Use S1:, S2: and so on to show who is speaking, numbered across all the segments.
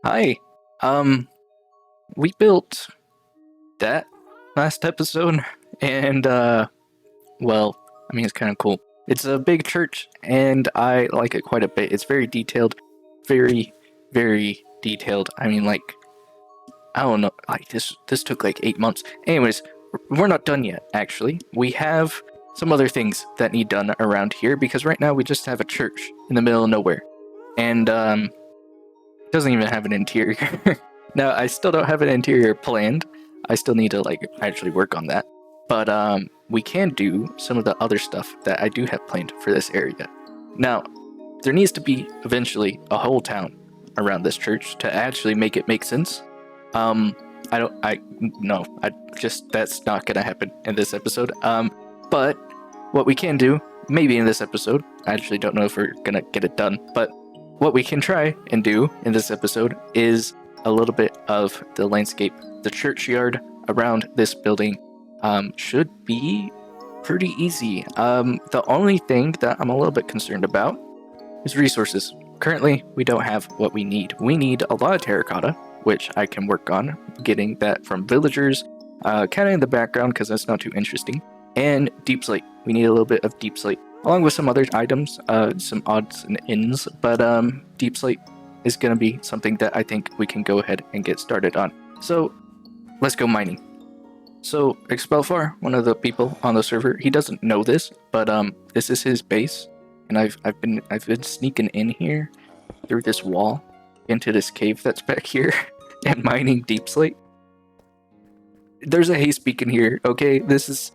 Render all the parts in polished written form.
S1: Hi. Um, we built that last episode, and well, I mean, it's kind of cool. It's a big church, and I like it quite a bit. It's very detailed, very, very detailed. I mean, like, I don't know, like this took like 8 months. Anyways, we're not done yet. Actually, we have some other things that need done around here because right now we just have a church in the middle of nowhere, and it doesn't even have an interior. Now, I still don't have an interior planned. I still need to like actually work on that. But we can do some of the other stuff that I do have planned for this area. Now, there needs to be eventually a whole town around this church to actually make it make sense. No, that's not gonna happen in this episode. But what we can do, maybe in this episode, I actually don't know if we're gonna get it done, but what we can try and do in this episode is a little bit of the landscape. The churchyard around this building should be pretty easy. The only thing that I'm a little bit concerned about is resources. Currently, we don't have what we need. We need a lot of terracotta, which I can work on getting that from villagers, kind of in the background because that's not too interesting, and deep slate. We need a little bit of deep slate, along with some other items, some odds and ends, but deep slate is going to be something that I think we can go ahead and get started on. So let's go mining. So Expelfar, one of the people on the server, he doesn't know this, but this is his base, and I've been sneaking in here through this wall into this cave that's back here and mining deep slate. There's a haste beacon here. Okay, this is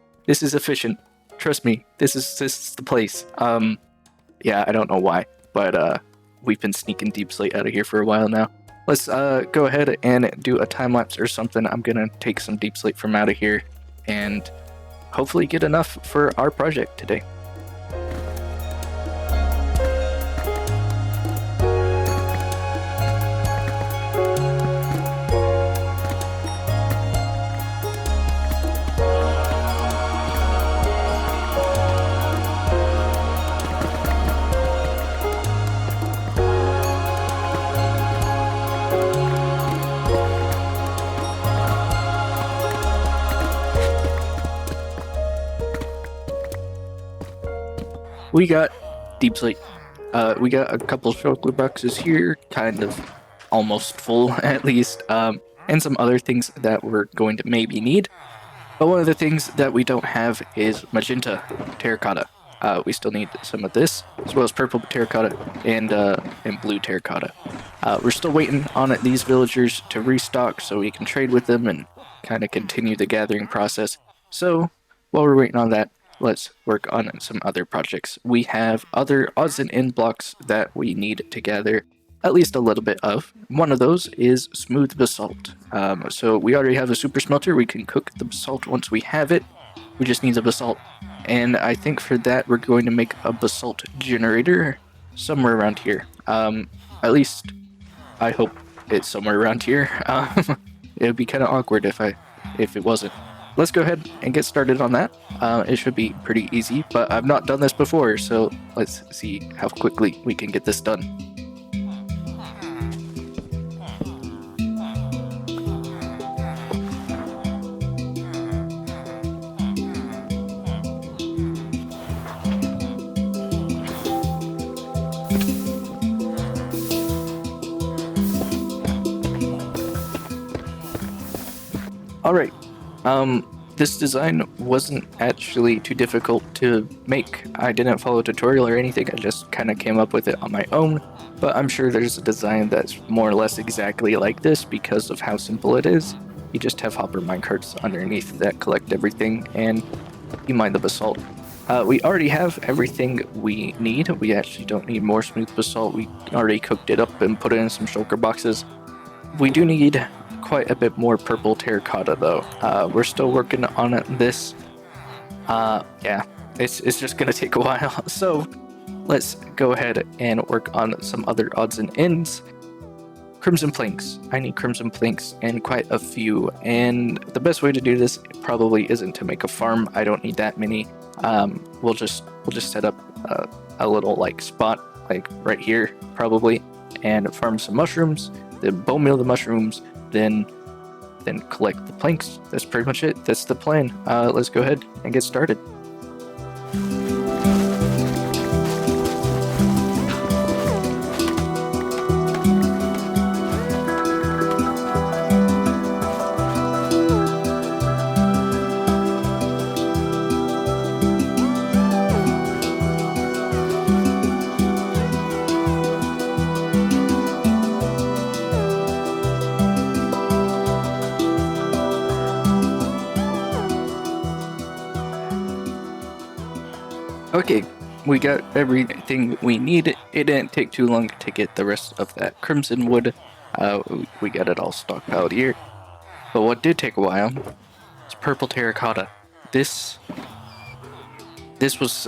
S1: efficient. Trust me, this is the place. Yeah, I don't know why, but we've been sneaking deep slate out of here for a while now. Let's go ahead and do a time lapse or something. I'm gonna take some deep slate from out of here and hopefully get enough for our project today. We got deep slate. We got a couple shulker boxes here, kind of almost full at least, and some other things that we're going to maybe need. But one of the things that we don't have is magenta terracotta. We still need some of this, as well as purple terracotta and blue terracotta. We're still waiting on these villagers to restock so we can trade with them and kind of continue the gathering process. So while we're waiting on that, let's work on some other projects. We have other odds and end blocks that we need to gather at least a little bit of. One of those is smooth basalt. So we already have a super smelter. We can cook the basalt once we have it. We just need the basalt. And I think for that we're going to make a basalt generator somewhere around here. At least I hope it's somewhere around here. It would be kind of awkward if it wasn't. Let's go ahead and get started on that. It should be pretty easy, but I've not done this before, so let's see how quickly we can get this done. Alright. This design wasn't actually too difficult to make. I didn't follow a tutorial or anything, I just kind of came up with it on my own, but I'm sure there's a design that's more or less exactly like this because of how simple it is. You just have hopper minecarts underneath that collect everything, and you mine the basalt. We already have everything we need. We actually don't need more smooth basalt. We already cooked it up and put it in some shulker boxes. We do need quite a bit more purple terracotta though. We're still working on this. Yeah, it's just gonna take a while. So let's go ahead and work on some other odds and ends. Crimson planks. I need crimson planks and quite a few. And the best way to do this probably isn't to make a farm. I don't need that many. We'll just set up a little like spot like right here probably and farm some mushrooms. then bone meal the mushrooms, then collect the planks. That's pretty much it. That's the plan. Let's go ahead and get started. Okay, we got everything we need. It didn't take too long to get the rest of that crimson wood. We got it all stockpiled here. But what did take a while is purple terracotta. This was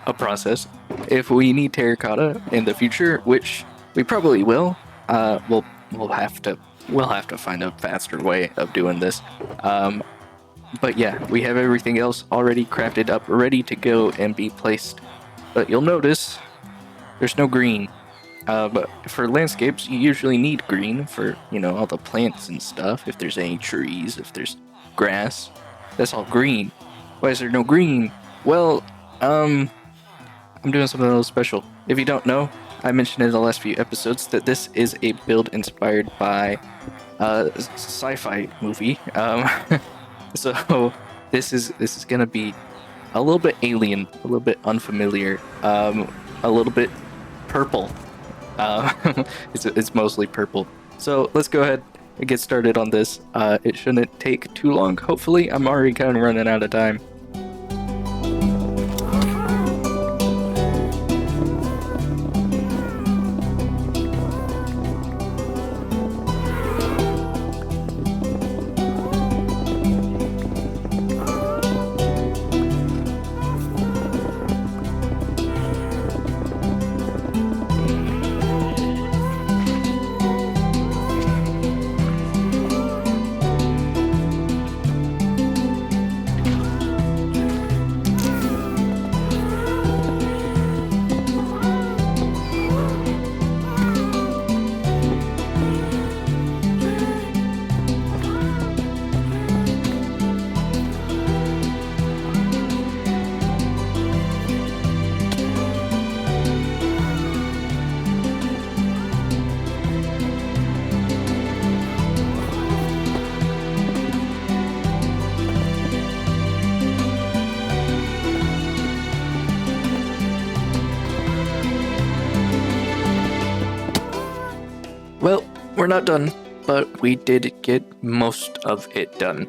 S1: a process. If we need terracotta in the future, which we probably will, we'll have to find a faster way of doing this. But yeah, we have everything else already crafted up, ready to go and be placed. But you'll notice there's no green. But for landscapes, you usually need green for, all the plants and stuff. If there's any trees, if there's grass, that's all green. Why is there no green? Well, I'm doing something a little special. If you don't know, I mentioned in the last few episodes that this is a build inspired by a sci-fi movie. So this is gonna be a little bit alien, a little bit unfamiliar, a little bit purple. It's mostly purple. So let's go ahead and get started on this. It shouldn't take too long. Hopefully, I'm already kind of running out of time. Well, we're not done, but we did get most of it done.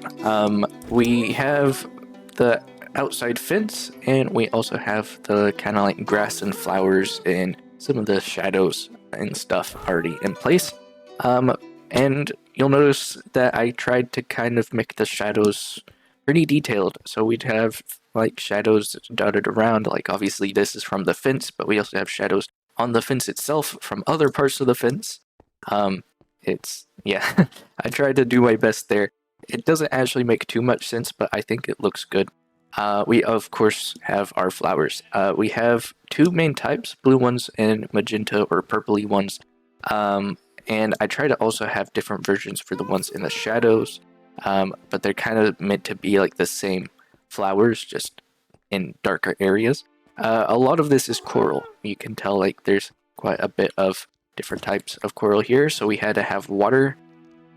S1: We have the outside fence, and we also have the kind of like grass and flowers and some of the shadows and stuff already in place. And you'll notice that I tried to kind of make the shadows pretty detailed. So we'd have like shadows dotted around, like obviously this is from the fence, but we also have shadows on the fence itself from other parts of the fence. I tried to do my best there. It doesn't actually make too much sense, but I think it looks good. We of course have our flowers. We have two main types, blue ones and magenta or purpley ones. And I try to also have different versions for the ones in the shadows, but they're kind of meant to be like the same flowers, just in darker areas. A lot of this is coral. You can tell like there's quite a bit of different types of coral here, so we had to have water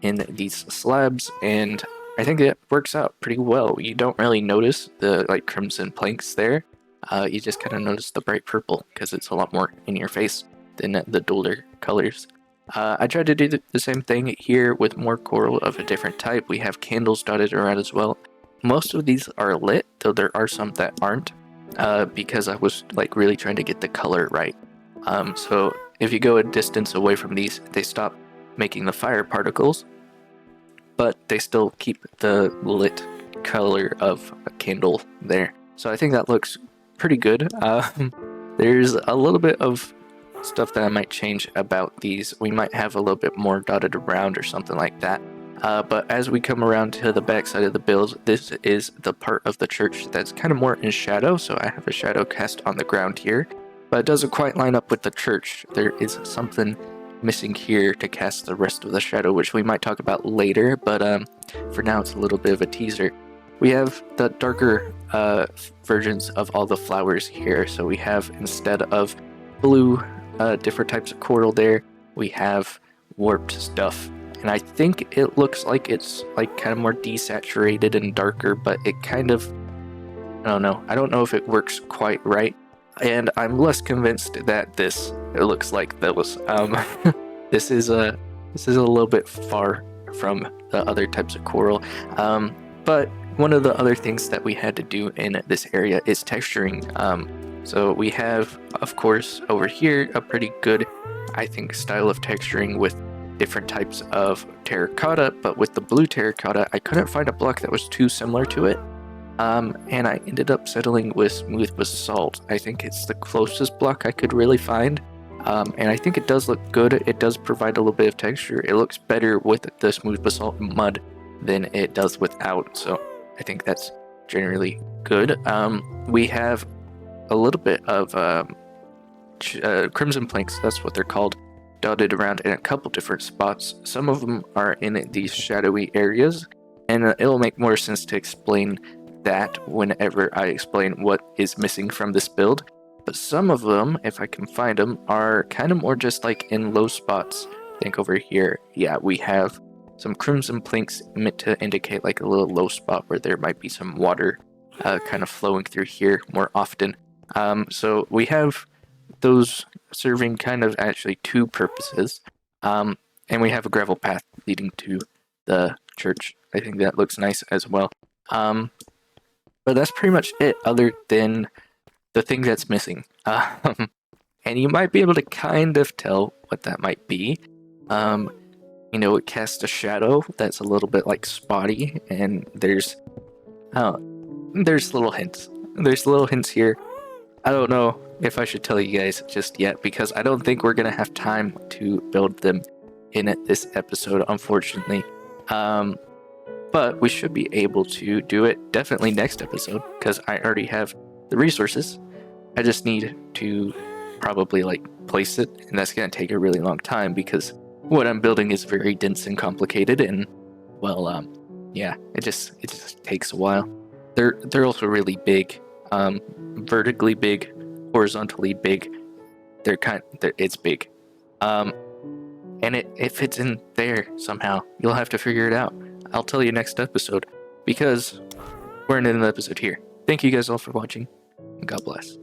S1: in these slabs, and I think it works out pretty well. You don't really notice the like crimson planks there. You just kind of notice the bright purple because it's a lot more in your face than the duller colors. I tried to do the same thing here with more coral of a different type. We have candles dotted around as well. Most of these are lit, though there are some that aren't, because I was like really trying to get the color right. So if you go a distance away from these, they stop making the fire particles, but they still keep the lit color of a candle there. So I think that looks pretty good. There's a little bit of stuff that I might change about these. We might have a little bit more dotted around or something like that. But as we come around to the back side of the build, this is the part of the church that's kind of more in shadow, so I have a shadow cast on the ground here. But it doesn't quite line up with the church. There is something missing here to cast the rest of the shadow, which we might talk about later, but for now it's a little bit of a teaser. We have the darker versions of all the flowers here. So we have, instead of blue, different types of coral there, we have warped stuff. And I think it looks like it's like kind of more desaturated and darker, but it kind of, I don't know. I don't know if it works quite right. And I'm less convinced that it looks like those. This is a little bit far from the other types of coral. But one of the other things that we had to do in this area is texturing. So we have, of course, over here a pretty good, I think, style of texturing with different types of terracotta, but with the blue terracotta, I couldn't find a block that was too similar to it. And I ended up settling with smooth basalt. I think it's the closest block I could really find. And I think it does look good. It does provide a little bit of texture. It looks better with the smooth basalt mud than it does without. So I think that's generally good. We have a little bit of crimson planks, that's what they're called, dotted around in a couple different spots. Some of them are in these shadowy areas, and it'll make more sense to explain that whenever I explain what is missing from this build. But some of them, if I can find them, are kind of more just like in low spots. I think over here, yeah, we have some crimson planks meant to indicate like a little low spot where there might be some water kind of flowing through here more often. So we have those serving kind of actually two purposes. And we have a gravel path leading to the church. I think that looks nice as well. But that's pretty much it, other than the thing that's missing. And you might be able to kind of tell what that might be. It casts a shadow that's a little bit like spotty, and there's little hints. There's little hints here. I don't know if I should tell you guys just yet, because I don't think we're gonna have time to build them in this episode, unfortunately. But we should be able to do it definitely next episode, because I already have the resources. I just need to probably like place it, and that's gonna take a really long time because what I'm building is very dense and complicated, and well, yeah, it just takes a while. They're also really big, vertically big, horizontally big. It's big, and it fits in there somehow. You'll have to figure it out. I'll tell you next episode, because we're in an episode here. Thank you guys all for watching, and God bless.